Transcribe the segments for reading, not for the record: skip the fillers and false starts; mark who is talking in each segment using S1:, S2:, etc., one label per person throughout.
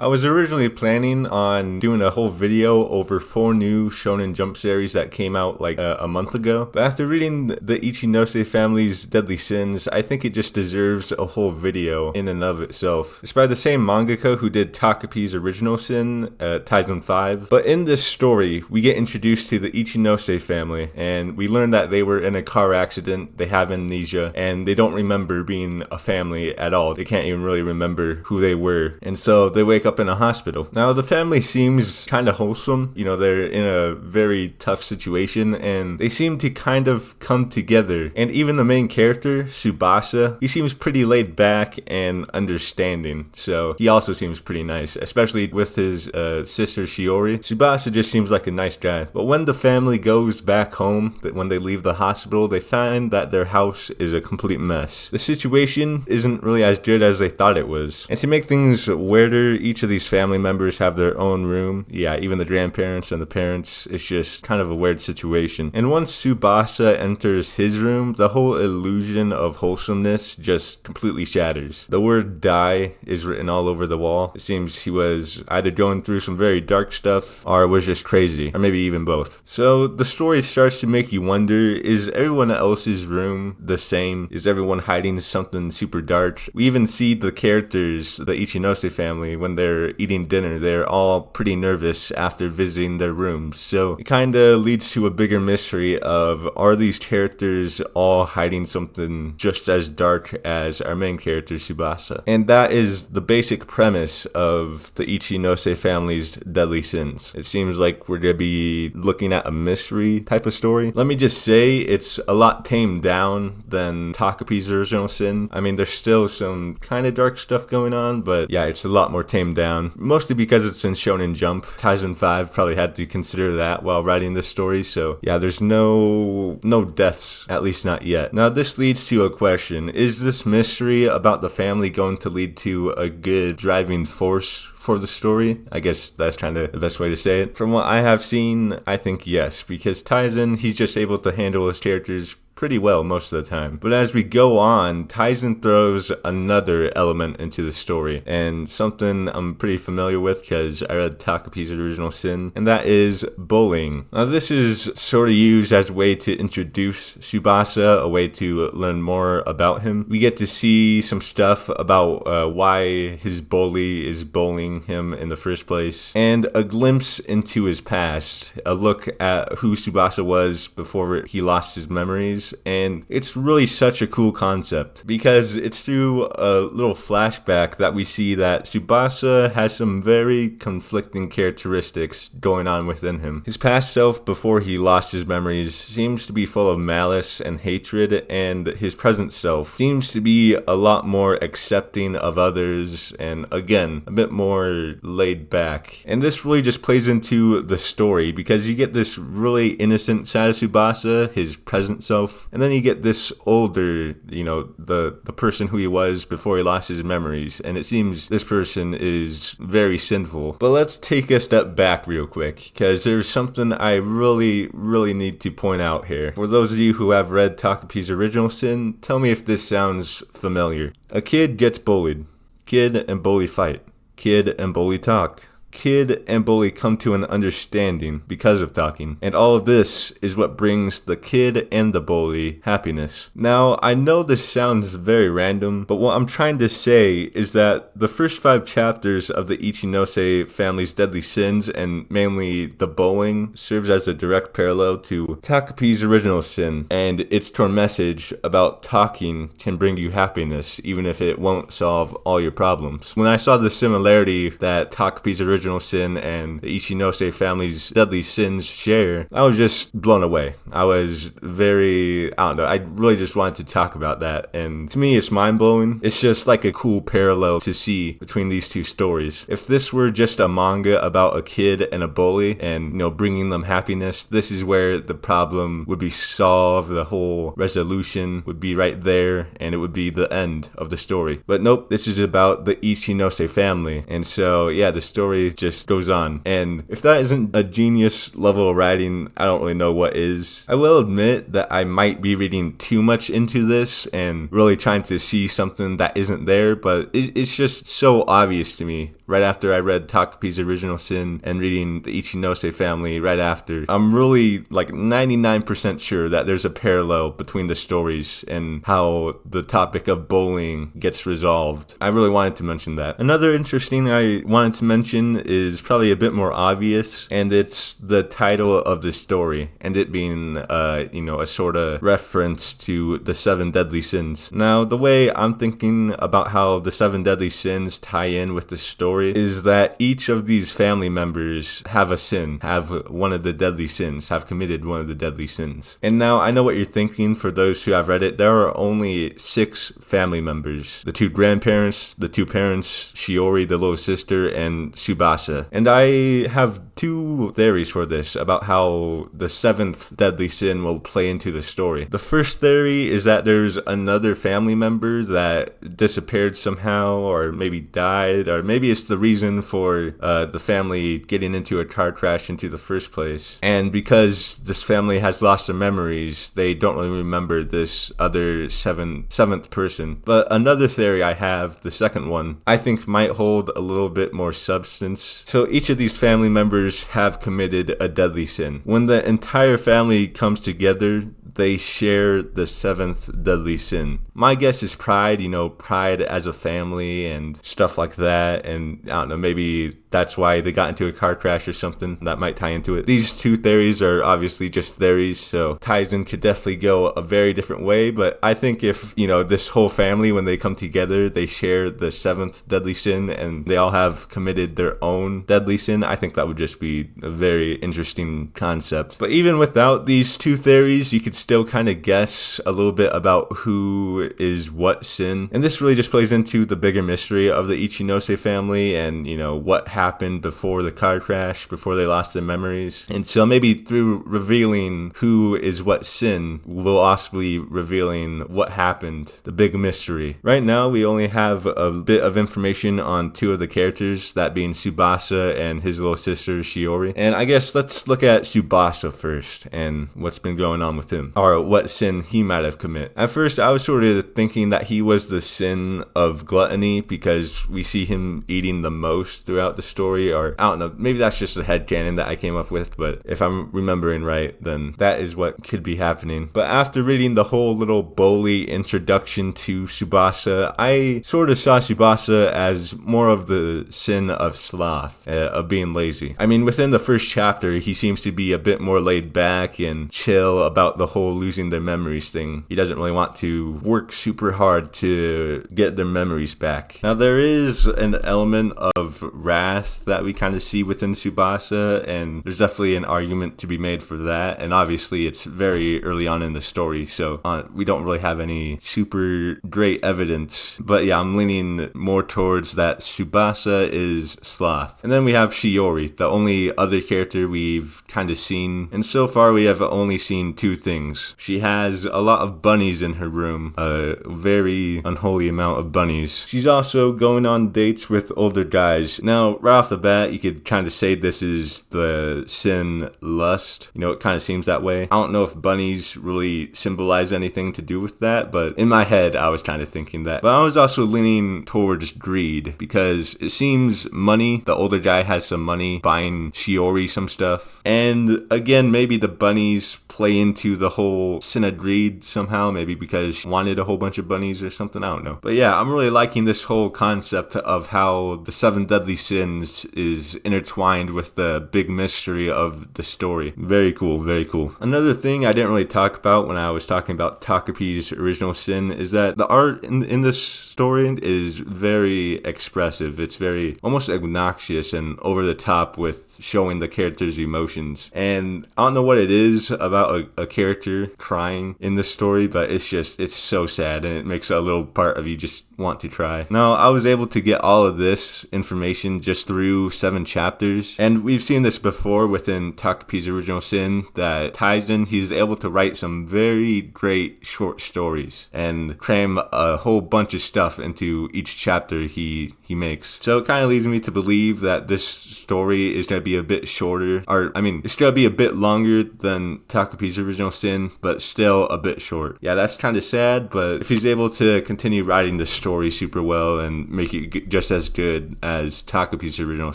S1: I was originally planning on doing a whole video over 4 new Shonen Jump series that came out like a month ago. But after reading the Ichinose family's Deadly Sins, I think it just deserves a whole video in and of itself. It's by the same mangaka who did Takapi's original sin, Taizun 5. But in this story, we get introduced to the Ichinose family, and we learn that they were in a car accident, they have amnesia, and they don't remember being a family at all. They can't even really remember who they were. And so they wake up in a hospital. Now, the family seems kind of wholesome. You know, they're in a very tough situation, and they seem to kind of come together. And even the main character, Tsubasa, he seems pretty laid back and understanding. So he also seems pretty nice, especially with his sister Shiori. Tsubasa just seems like a nice guy. But when the family goes back home, when they leave the hospital, they find that their house is a complete mess. The situation isn't really as good as they thought it was. And to make things weirder, each of these family members have their own room. Yeah, even the grandparents and the parents. It's just kind of a weird situation. And once Tsubasa enters his room, the whole illusion of wholesomeness just completely shatters. The word die is written all over the wall. It seems he was either going through some very dark stuff or was just crazy, or maybe even both. So the story starts to make you wonder, is everyone else's room the same? Is everyone hiding something super dark? We even see the characters, the Ichinose family, when they're eating dinner, they're all pretty nervous after visiting their rooms. So it kind of leads to a bigger mystery of, are these characters all hiding something just as dark as our main character Tsubasa? And that is the basic premise of the Ichinose family's Deadly Sins. It seems like we're going to be looking at a mystery type of story. Let me just say, it's a lot tamed down than Takapi's original sin. I mean, there's still some kind of dark stuff going on, but yeah, it's a lot more tamed down. Mostly because it's in Shonen Jump. Taizun 5 probably had to consider that while writing this story, so yeah, there's no deaths, at least not yet. Now, this leads to a question. Is this mystery about the family going to lead to a good driving force for the story? I guess that's kind of the best way to say it. From what I have seen, I think yes, because Taizun, he's just able to handle his characters pretty well most of the time. But as we go on, Taizun throws another element into the story, and something I'm pretty familiar with because I read Takapi's original sin, and that is bullying. Now, this is sort of used as a way to introduce Tsubasa, a way to learn more about him. We get to see some stuff about why his bully is bullying him in the first place, and a glimpse into his past, a look at who Tsubasa was before he lost his memories. And it's really such a cool concept because it's through a little flashback that we see that Tsubasa has some very conflicting characteristics going on within him. His past self before he lost his memories seems to be full of malice and hatred, and his present self seems to be a lot more accepting of others and, again, a bit more laid back. And this really just plays into the story because you get this really innocent side of Tsubasa, his present self, and then you get this older, the person who he was before he lost his memories, and it seems this person is very sinful. But let's take a step back real quick, because there's something I really need to point out here. For those of you who have read Takapi's original sin, tell me if this sounds familiar. A kid gets bullied. Kid and bully fight. Kid and bully talk. Kid and bully come to an understanding because of talking. And all of this is what brings the kid and the bully happiness. Now, I know this sounds very random, but what I'm trying to say is that the first 5 chapters of the Ichinose family's Deadly Sins, and mainly the bullying, serves as a direct parallel to Takapi's original sin and its core message about talking can bring you happiness, even if it won't solve all your problems. When I saw the similarity that Takapi's original sin and the Ichinose family's Deadly Sins share, I was just blown away. I was I really just wanted to talk about that, and to me it's mind-blowing. It's just like a cool parallel to see between these two stories. If this were just a manga about a kid and a bully and, bringing them happiness, this is where the problem would be solved, the whole resolution would be right there, and it would be the end of the story. But nope, this is about the Ichinose family, and so yeah, the story just goes on. And if that isn't a genius level of writing, I don't really know what is. I will admit that I might be reading too much into this and really trying to see something that isn't there, but it's just so obvious to me right after I read Takapi's Original Sin and reading the Ichinose family right after, I'm really like 99% sure that there's a parallel between the stories and how the topic of bullying gets resolved. I really wanted to mention that. Another interesting thing I wanted to mention is probably a bit more obvious, and it's the title of the story, and it being, a sort of reference to the 7 deadly sins. Now, the way I'm thinking about how the 7 deadly sins tie in with the story is that each of these family members have a sin, have one of the deadly sins, have committed one of the deadly sins. And now I know what you're thinking. For those who have read it, there are only 6 family members: the 2 grandparents, the 2 parents, Shiori, the little sister, and Tsubasa. And I have 2 theories for this about how the 7th deadly sin will play into the story. The first theory is that there's another family member that disappeared somehow, or maybe died, or maybe it's the reason for the family getting into a car crash into the first place. And because this family has lost their memories, they don't really remember this other seventh person. But another theory I have, the second one, I think might hold a little bit more substance. So each of these family members have committed a deadly sin. When the entire family comes together, they share the 7th deadly sin. My guess is pride, pride as a family and stuff like that. And I don't know, maybe that's why they got into a car crash or something. That might tie into it. These 2 theories are obviously just theories, so ties in could definitely go a very different way. But I think if, this whole family, when they come together, they share the 7th deadly sin and they all have committed their own deadly sin, I think that would just be a very interesting concept. But even without these 2 theories, you could still kind of guess a little bit about who is what sin. And this really just plays into the bigger mystery of the Ichinose family and, what happened before the car crash, before they lost their memories. And so maybe through revealing who is what sin, we'll also be revealing what happened, the big mystery. Right now, we only have a bit of information on 2 of the characters, that being Tsubasa and his little sister, Shiori. And I guess let's look at Tsubasa first and what's been going on with him, or what sin he might have committed. At first, I was sort of thinking that he was the sin of gluttony because we see him eating the most throughout the story, or I don't know, maybe that's just a headcanon that I came up with, but if I'm remembering right, then that is what could be happening. But after reading the whole little bully introduction to Tsubasa, I sort of saw Tsubasa as more of the sin of sloth, of being lazy. I mean, within the first chapter, he seems to be a bit more laid back and chill about the whole losing their memories thing. He doesn't really want to work super hard to get their memories back. Now, there is an element of wrath that we kind of see within Tsubasa, and there's definitely an argument to be made for that. And obviously, it's very early on in the story, so we don't really have any super great evidence. But yeah, I'm leaning more towards that Tsubasa is sloth. And then we have Shiori, the only other character we've kind of seen. And so far, we have only seen 2 things. She has a lot of bunnies in her room, a very unholy amount of bunnies. She's also going on dates with older guys. Now, right off the bat, you could kind of say this is the sin lust. It kind of seems that way. I don't know if bunnies really symbolize anything to do with that, but in my head, I was kind of thinking that. But I was also leaning towards greed because it seems money, the older guy has some money buying Shiori some stuff. And again, maybe the bunnies play into the whole sin of greed somehow, maybe because she wanted a whole bunch of bunnies or something, I don't know. But yeah, I'm really liking this whole concept of how the 7 deadly sins is intertwined with the big mystery of the story. Very cool, very cool. Another thing I didn't really talk about when I was talking about Takapi's Original Sin is that the art in this story is very expressive. It's very almost obnoxious and over the top with showing the character's emotions. And I don't know what it is about a character crying in this story, but it's so sad, and it makes a little part of you just want to cry. Now, I was able to get all of this information just through 7 chapters, and we've seen this before within Takapi's Original Sin, that Taizen, he's able to write some very great short stories and cram a whole bunch of stuff into each chapter he makes. So it kind of leads me to believe that this story is going to be a bit shorter, it's going to be a bit longer than Takapi's Original Sin, but still a bit short. Yeah, that's kind of sad, but if he's able to continue writing this story story super well and make it just as good as Takapi's Original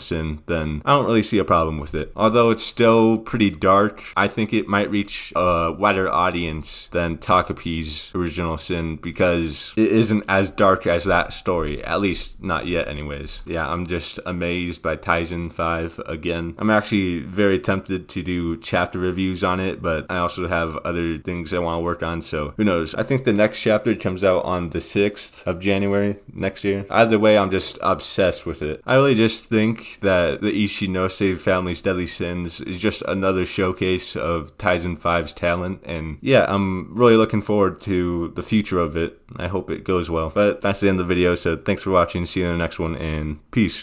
S1: Sin, then I don't really see a problem with it. Although it's still pretty dark, I think it might reach a wider audience than Takapi's Original Sin because it isn't as dark as that story, at least not yet anyways. Yeah, I'm just amazed by Taisen 5 again. I'm actually very tempted to do chapter reviews on it, but I also have other things I want to work on, so who knows. I think the next chapter comes out on the 6th of January next year. Either way, I'm just obsessed with it. I really just think that the Ichinose family's Deadly Sins is just another showcase of Taisen 5's talent, and yeah, I'm really looking forward to the future of it. I hope it goes well. But that's the end of the video, so thanks for watching. See you in the next one, and peace.